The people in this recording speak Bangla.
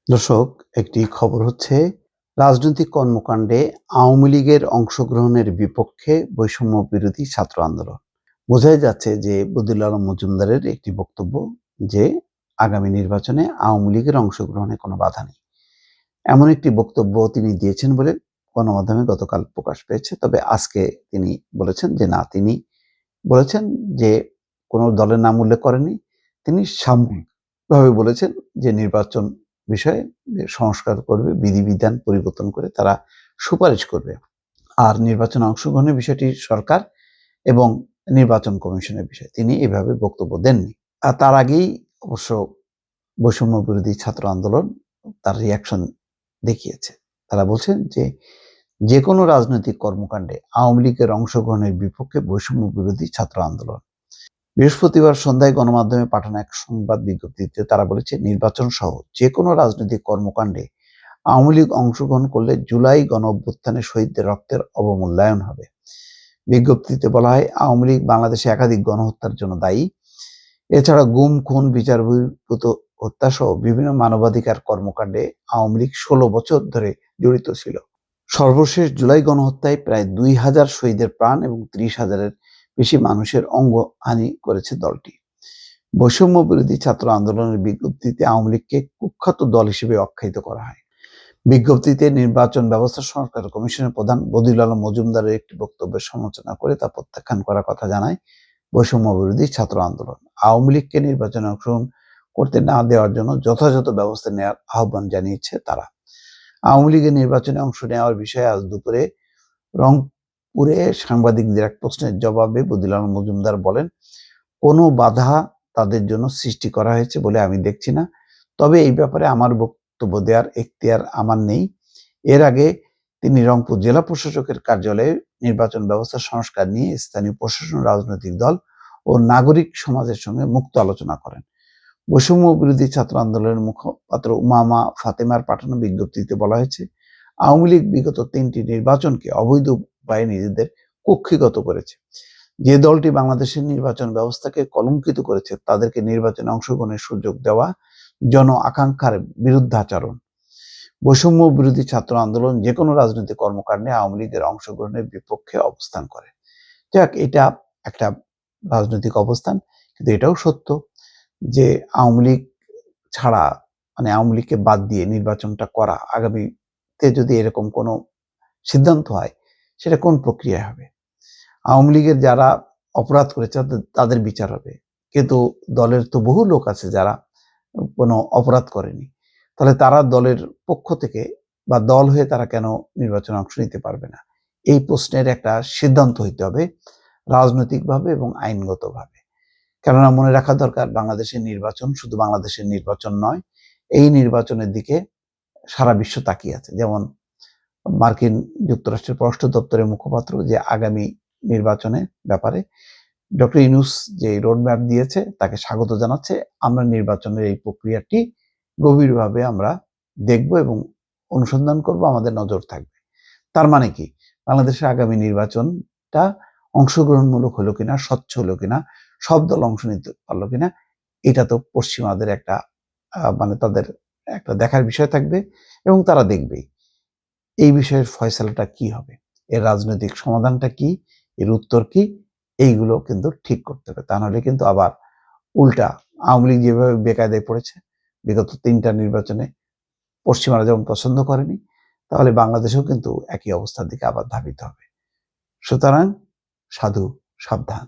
দর্শক, একটি খবর হচ্ছে রাজনৈতিক কর্মকাণ্ডে আওয়ামী লীগের অংশগ্রহণের বিপক্ষে বৈষম্য বিরোধী ছাত্র আন্দোলন। বোঝাই যাচ্ছে যে বদিউল আলম মজুমদারের একটি বক্তব্য যে আগামী নির্বাচনে আওয়ামী লীগের অংশগ্রহণে কোনো বাধা নেই। এমন একটি বক্তব্য তিনি দিয়েছেন বলে গণমাধ্যমে গতকাল প্রকাশ পেয়েছে। তবে আজকে তিনি বলেছেন যে না, তিনি বলেছেন যে কোনো দলের নাম উল্লেখ করেননি। তিনি সাময়িকভাবে বলেছেন যে নির্বাচন বিষয়ে যে সংস্কার করবে, বিধিবিধান পরিবর্তন করে তারা সুপারিশ করবে। আর নির্বাচনে অংশগ্রহণের বিষয়টি সরকার এবং নির্বাচন কমিশনের বিষয়। তিনি এভাবে বক্তব্য দেননি। আর তার আগেই অবশ্য বৈষম্য বিরোধী ছাত্র আন্দোলন তার রিয়াকশন দেখিয়েছে। তারা বলছেন যে কোনো রাজনৈতিক কর্মকাণ্ডে আওয়ামী লীগের অংশগ্রহণের বিপক্ষে বৈষম্য বিরোধী ছাত্র আন্দোলন। বৃহস্পতিবার সন্ধ্যায় গণমাধ্যমে পাঠানো এক সংবাদ বিজ্ঞপ্তিতে তারা বলেছে, নির্বাচন সহ যে কোনো রাজনৈতিক কর্মকাণ্ডে আওয়ামী লীগ অংশগ্রহণ করলে জুলাই গণঅভ্যুত্থানে শহীদদের রক্তের অবমূল্যায়ন হবে। বিজ্ঞপ্তিতে বলা হয়, আওয়ামী লীগ বাংলাদেশে একাধিক গণহত্যার জন্য দায়ী। এছাড়া গুম, খুন, বিচার বহির্ভূত হত্যা সহ বিভিন্ন মানবাধিকার কর্মকাণ্ডে আওয়ামী লীগ 16 বছর ধরে জড়িত ছিল। সর্বশেষ জুলাই গণহত্যায় প্রায় 2000 শহীদের প্রাণ এবং 30,000-এর বেশি মানুষের অঙ্গহানি করেছে দলটি। বৈষম্য বিরোধী ছাত্র আন্দোলনের বিজ্ঞপ্তিতে আওয়ামী লীগকে কুখ্যাত দল হিসেবে আখ্যায়িত করা হয়। বিজ্ঞপ্তিতে নির্বাচন ব্যবস্থা সংস্কার কমিশনের প্রধান বদিউল আলম মজুমদারের একটি বক্তব্যের সমালোচনা করে তা প্রত্যাখ্যান করার কথা জানায় বৈষম্য বিরোধী ছাত্র আন্দোলন। আওয়ামী লীগকে নির্বাচনে অংশগ্রহণ করতে না দেওয়ার জন্য যথাযথ ব্যবস্থা নেওয়ার আহ্বান জানিয়েছে তারা। আওয়ামী লীগের নির্বাচনে অংশ নেওয়ার বিষয়ে আজ দুপুরে রংপুরে সাংবাদিকদের এক প্রশ্নের জবাবে বদিউল আলম মজুমদার বলেন, কোনো বাধা তাদের জন্য সৃষ্টি করা হয়েছে বলে আমি দেখছি না। তবে এই ব্যাপারে আমার বক্তব্য দেওয়ার এখতিয়ার আমার নেই। এর আগে তিনি রংপুর জেলা প্রশাসকের কার্যালয়ে নির্বাচন ব্যবস্থা সংস্কার নিয়ে স্থানীয় প্রশাসন, রাজনৈতিক দল ও নাগরিক সমাজের সঙ্গে মুক্ত আলোচনা করেন। বৈষম্য বিরোধী ছাত্র আন্দোলনের মুখপাত্র উমামা ফাতেমার পাঠানো বিজ্ঞপ্তিতে বলা হয়েছে, আওয়ামী লীগ বিগত 3টি নির্বাচনকে অবৈধ উপায়ে নিজেদের কক্ষিগত করেছে। যে দলটি বাংলাদেশের নির্বাচন ব্যবস্থাকে কলঙ্কিত করেছে তাদেরকে নির্বাচনে অংশগ্রহণের সুযোগ দেওয়া জন আকাঙ্ক্ষার বিরুদ্ধাচরণ। বৈষম্য বিরোধী ছাত্র আন্দোলন যে কোনো রাজনৈতিক কর্মকাণ্ডে আওয়ামী লীগের অংশগ্রহণের বিপক্ষে অবস্থান করে। যাক, এটা একটা রাজনৈতিক অবস্থান, কিন্তু এটাও সত্য যে আওয়ামী লীগ ছাড়া, মানে আওয়ামী লীগকে বাদ দিয়ে নির্বাচনটা করা আগামীতে যদি এরকম কোনো সিদ্ধান্ত হয়, সেটা কোন প্রক্রিয়ায় হবে? আওয়ামী লীগের যারা অপরাধ করেছে তাদের বিচার হবে, কিন্তু দলের তো বহু লোক আছে যারা কোনো অপরাধ করেনি। তাহলে তারা দলের পক্ষ থেকে বা দল হয়ে তারা কেন নির্বাচনে অংশ নিতে পারবে না? এই প্রশ্নের একটা সিদ্ধান্ত হইতে হবে রাজনৈতিকভাবে এবং আইনগতভাবে। কেননা মনে রাখা দরকার, বাংলাদেশের নির্বাচন শুধু বাংলাদেশের নির্বাচন নয়, এই নির্বাচনের দিকে সারা বিশ্ব তাকিয়ে আছে। যেমন মার্কিন যুক্তরাষ্ট্রের পররাষ্ট্র দপ্তরের মুখপাত্র যে আগামী নির্বাচনের ব্যাপারে ডক্টর ইউনূস যে রোডম্যাপ দিয়েছে তাকে স্বাগত জানাচ্ছে। আমরা নির্বাচনের এই প্রক্রিয়াটি গভীরভাবে আমরা দেখব এবং অনুসন্ধান করব, আমাদের নজর থাকবে। তার মানে কি, বাংলাদেশের আগামী নির্বাচনটা অংশগ্রহণমূলক হলো কিনা, স্বচ্ছ হলো কিনা, সব দল অংশ নিতে পারলো কিনা, এটা তো পশ্চিমাদের একটা মানে তাদের একটা দেখার বিষয় থাকবে এবং তারা দেখবেই। এই বিষয়ের ফয়সালাটা কি হবে, এর রাজনৈতিক সমাধানটা কি, এর উত্তর কি, এইগুলো কিন্তু ঠিক করতে হবে। তা নাহলে কিন্তু আবার উল্টা আওয়ামী লীগ যেভাবে বেকায়দায় পড়েছে বিগত 3টা নির্বাচনে, পশ্চিমারা যেমন পছন্দ করেনি, তাহলে বাংলাদেশেও কিন্তু একই অবস্থার দিকে আবার ধাবিত হবে। সুতরাং সাধু সাবধান।